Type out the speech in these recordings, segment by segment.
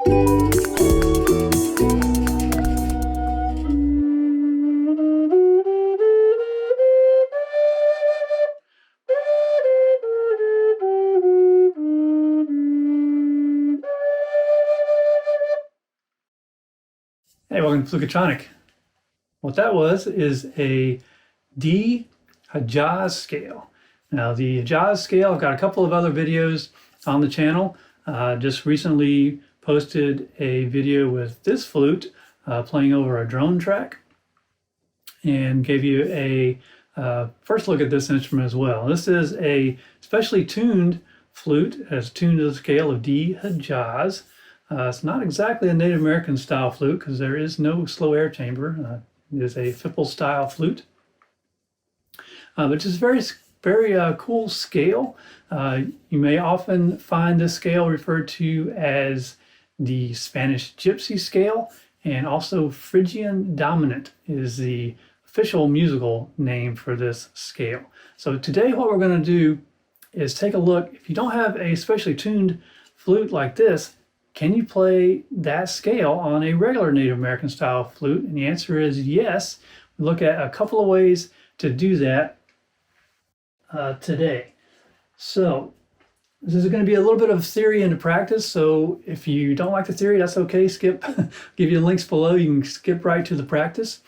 Hey, welcome to Fluketronic. What that was is a D hijaz scale. Now the hijaz scale, I've got a couple of other videos on the channel. Just recently posted a video with this flute playing over a drone track, and gave you a first look at this instrument as well. This is a specially tuned flute, as tuned to the scale of D hijaz. It's not exactly a Native American style flute because there is no slow air chamber. It is a F.I.P.s style flute, but it's a very cool scale. You may often find this scale referred to as the Spanish Gypsy scale, and also Phrygian dominant is the official musical name for this scale. So today what we're going to do is take a look. If you don't have a specially tuned flute like this, can you play that scale on a regular Native American style flute? And the answer is yes. We look at a couple of ways to do that today. So this is going to be a little bit of theory into practice. So if you don't like the theory, that's okay. Skip, give you links below. You can skip right to the practice.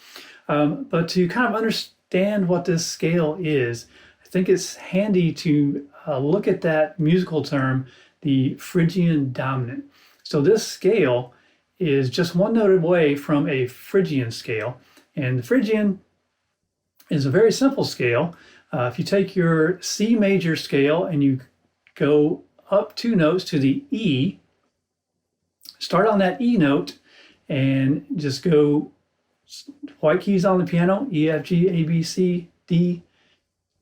But to kind of understand what this scale is, I think it's handy to look at that musical term, the Phrygian dominant. So this scale is just one note away from a Phrygian scale. And the Phrygian is a very simple scale. If you take your C major scale and you go up 2 notes to the E, start on that E note and just go white keys on the piano, E, F, G, A, B, C, D,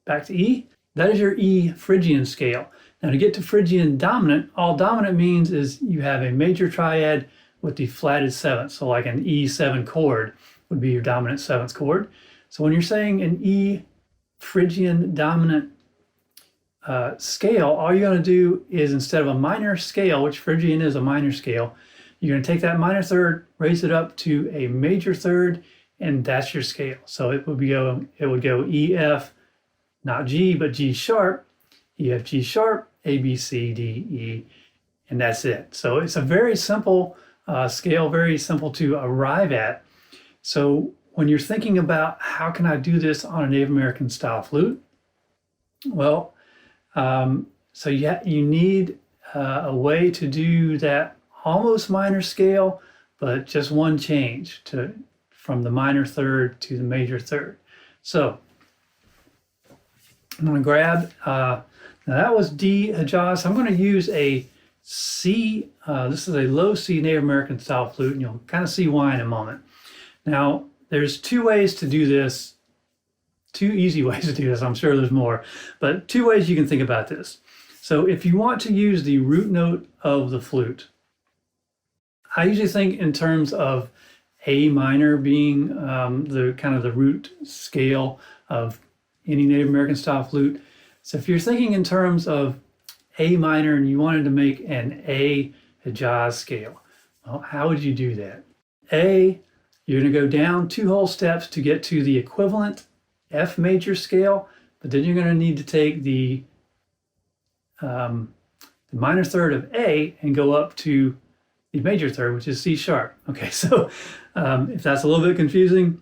back to E. That is your E Phrygian scale. Now to get to Phrygian dominant, all dominant means is you have a major triad with the flatted seventh. So like an E7 chord would be your dominant 7th chord. So when you're saying an E Phrygian dominant scale, all you're going to do is, instead of a minor scale, which Phrygian is a minor scale, you're going to take that minor third, raise it up to a major third, and that's your scale. So it would go E, F, not G, but G sharp, E, F, G sharp, A, B, C, D, E, and that's it. So it's a very simple scale, very simple to arrive at. So when you're thinking about how can I do this on a Native American style flute, well, so you need a way to do that almost minor scale, but just one change from the minor third to the major third. So I'm going to grab, now that was D hijaz. I'm going to use a C, this is a low C Native American style flute, and you'll kind of see why in a moment. Now, there's 2 ways to do this, 2 easy ways to do this. I'm sure there's more, but 2 ways you can think about this. So if you want to use the root note of the flute, I usually think in terms of A minor being the kind of the root scale of any Native American style flute. So if you're thinking in terms of A minor and you wanted to make an A hijaz scale, well, how would you do that? A, you're going to go down 2 whole steps to get to the equivalent F major scale, but then you're going to need to take the minor third of A and go up to the major third, which is C sharp. Okay, so if that's a little bit confusing,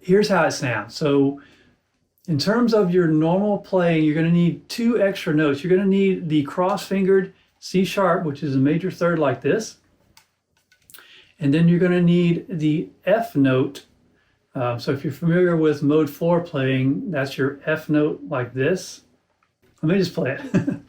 here's how it sounds. So in terms of your normal playing, you're going to need 2 extra notes. You're going to need the cross-fingered C sharp, which is a major third like this. And then you're going to need the F note. So if you're familiar with mode 4 playing, that's your F note like this. Let me just play it.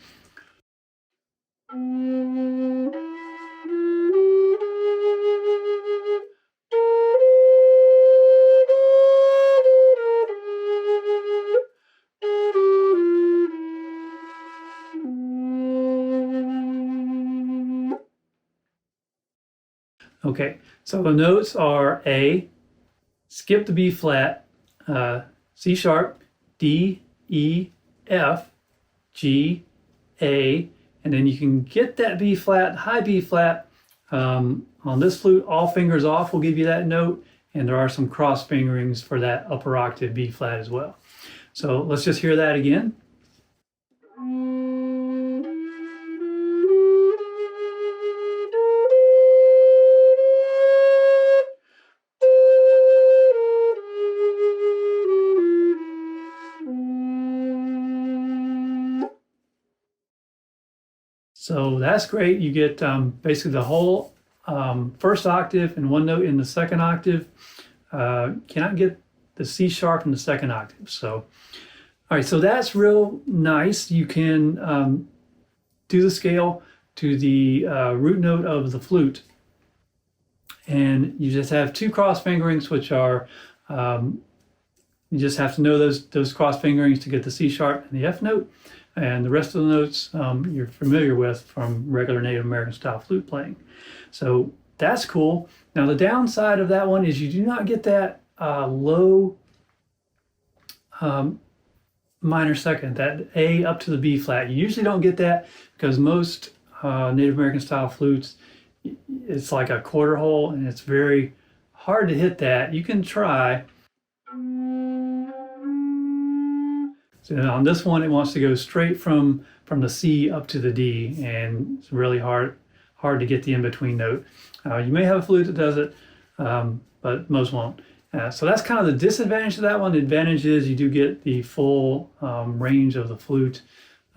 Okay, so the notes are A, skip the B flat, C sharp, D, E, F, G, A, and then you can get that B flat, high B flat, On this flute, all fingers off will give you that note, and there are some cross fingerings for that upper octave B flat as well. So let's just hear that again. So that's great. You get basically the whole first octave and one note in the second octave. Cannot get the C sharp in the second octave. So, all right, so that's real nice. You can do the scale to the root note of the flute. And you just have two cross fingerings, which are, you just have to know those cross fingerings to get the C sharp and the F note. And the rest of the notes you're familiar with from regular Native American style flute playing. So that's cool. Now the downside of that one is you do not get that low minor second, that A up to the B flat. You usually don't get that because most Native American style flutes, it's like a quarter hole and it's very hard to hit that. You can try. So on this one, it wants to go straight from the C up to the D, and it's really hard to get the in-between note. You may have a flute that does it, but most won't. So that's kind of the disadvantage of that one. The advantage is you do get the full range of the flute.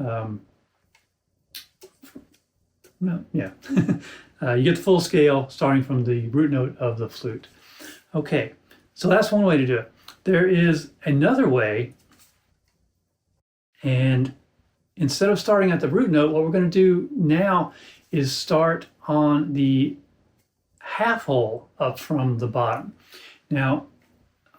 You get the full scale starting from the root note of the flute. Okay, so that's one way to do it. There is another way. And instead of starting at the root note, what we're going to do now is start on the half hole up from the bottom. Now,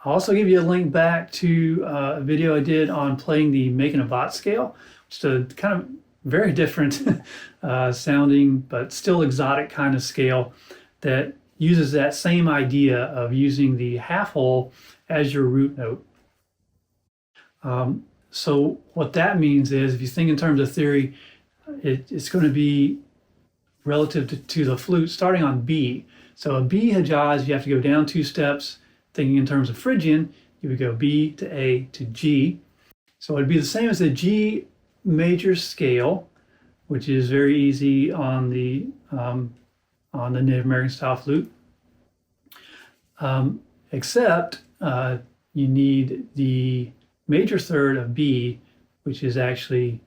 I'll also give you a link back to a video I did on playing the Making a Bot scale, which is a kind of very different sounding, but still exotic kind of scale that uses that same idea of using the half hole as your root note. So what that means is, if you think in terms of theory, it's going to be relative to the flute starting on B. So a B hijaz, you have to go down 2 steps. Thinking in terms of Phrygian, you would go B to A to G. So it'd be the same as the G major scale, which is very easy on the Native American style flute, except you need the major third of B, which is actually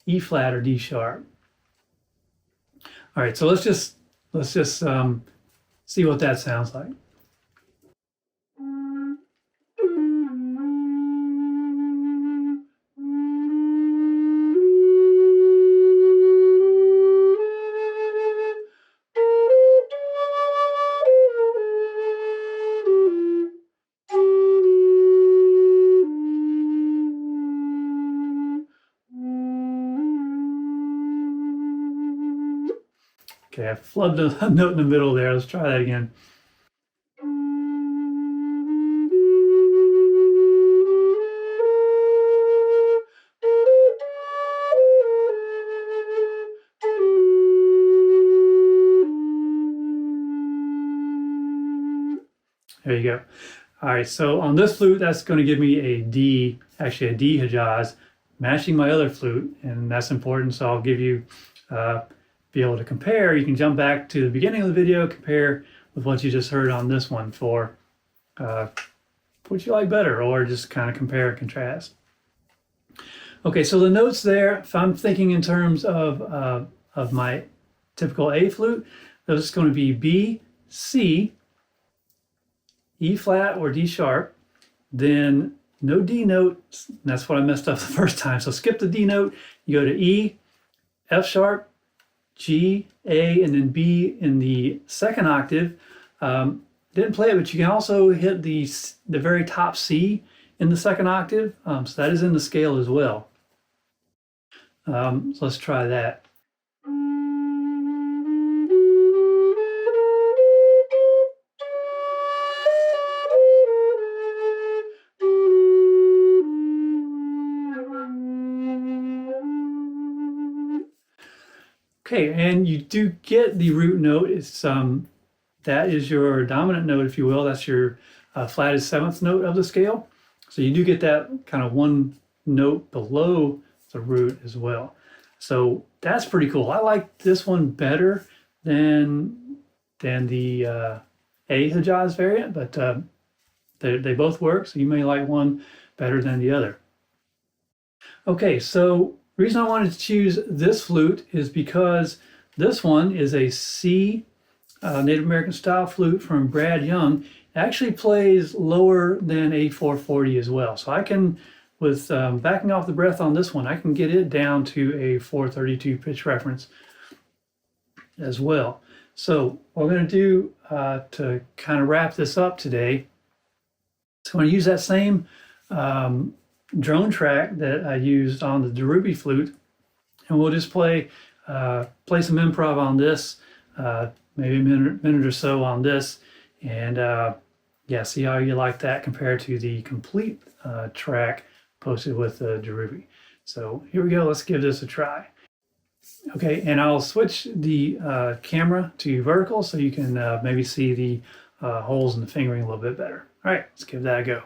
E flat or D sharp. All right, so let's just see what that sounds like. Okay, I flubbed a note in the middle there. Let's try that again. There you go. All right, so on this flute, that's going to give me a D, actually a D hijaz, matching my other flute, and that's important. So I'll give you, be able to compare. You can jump back to the beginning of the video, compare with what you just heard on this one for what you like better, or just kind of compare and contrast. Okay, so the notes there, if I'm thinking in terms of my typical A flute, those are going to be B, C, E flat or D sharp, then no D note. That's what I messed up the first time. So skip the D note, you go to E, F sharp, G, A, and then B in the second octave. Didn't play it, but you can also hit the very top C in the second octave. So that is in the scale as well. So let's try that. Okay, and you do get the root note. It's that is your dominant note, if you will. That's your flattest seventh note of the scale. So you do get that kind of one note below the root as well. So that's pretty cool. I like this one better than the A Hijaz variant, but they both work. So you may like one better than the other. Okay, so the reason I wanted to choose this flute is because this one is a C Native American style flute from Bradyoung. It actually plays lower than a 440 as well. So I can, with backing off the breath on this one, I can get it down to a 432 pitch reference as well. So what we're going to do to kind of wrap this up today, so I'm going to use that same drone track that I used on the Deruby flute, and we'll just play some improv on this, maybe a minute or so on this, and yeah, see how you like that compared to the complete track posted with the Deruby. So here we go, let's give this a try. Okay, and I'll switch the camera to vertical so you can maybe see the holes in the fingering a little bit better. All right, let's give that a go.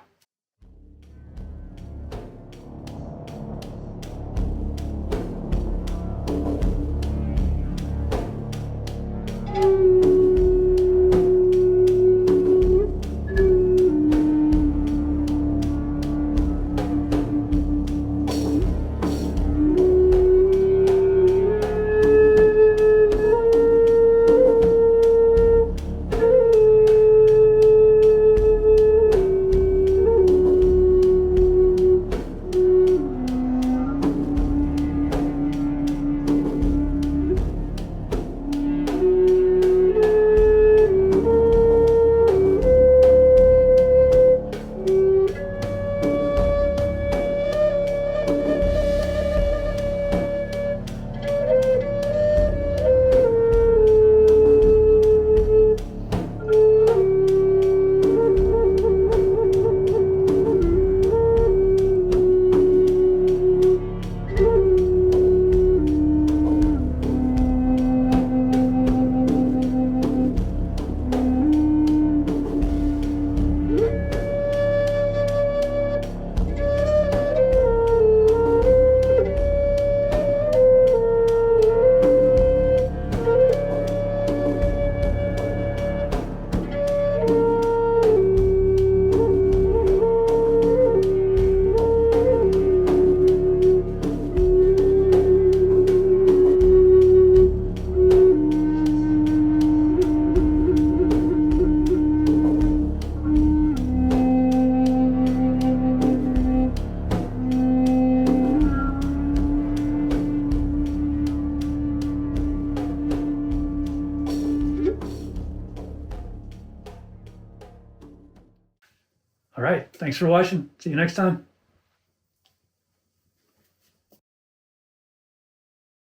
All right, thanks for watching. See you next time.